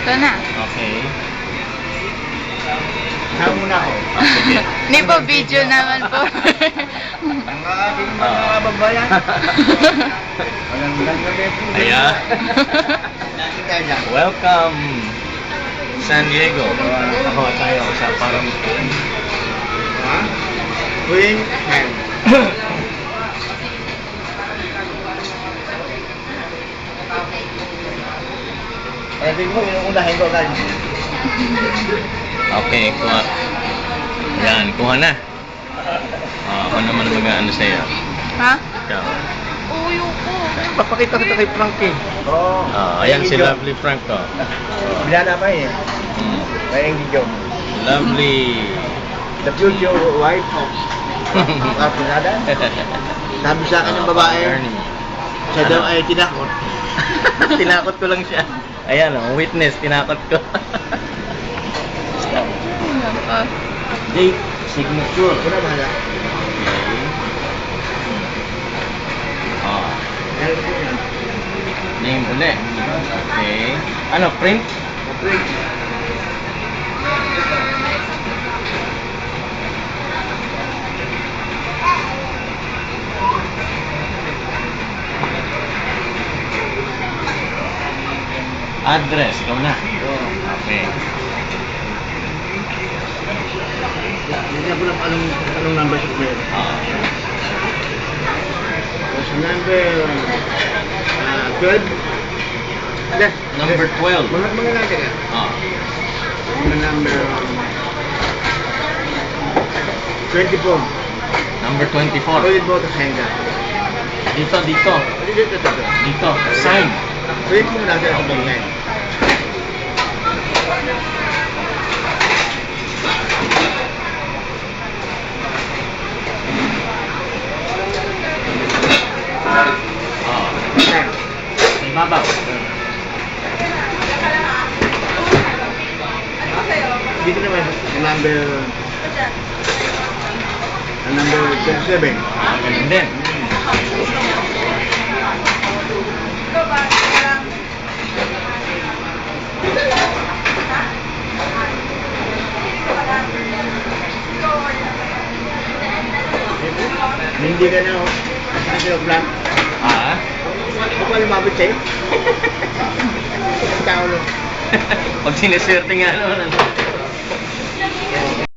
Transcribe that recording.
Ito na. Okay. Saan muna ako? Sige. Hindi po, video naman po. Ang aking mga kababayan. Walang gabi po. Ayan. Welcome, San Diego. Ako tayo sa parang... Ha? Queen and tingin mo, inuunahin ko agad. Okay, kuha. Ayan, kuha na. Ako naman mag-ano sa'yo. Ha? Ikaw. Uyo ko. Papakita kita kay Frank eh. Oo. Ayan si Lovely Frank ko. Binana pa eh. May video. Lovely. The future wife of Pinada. Sabi sa akin ng babae, Ernie. siya daw Ano? ay tinakot. Tinakot ko lang siya. Ayan witness, tinakot ko. Date, signature. Wala bahala. Oh, Meron ko yan. name ulit. Okay. Ano, print? Print. Address, ikaw na. Oo. Okay. Hindi ko lang anong number sa player. So number 12. Yes. Number 12. Mga natin yan. Mga number 24. Number 24. Pwede mo ito sa hangga. Dito, dito. Dito. Dito. Sign. Pwede mo natin ako bangyan. May babaw. Dito naman, ang number 27. Ganun din. Hindi ka na, kasi yung plan. Ako pa lumabot sa'yo. Ang tao lang. Pag sineswerte nga naman.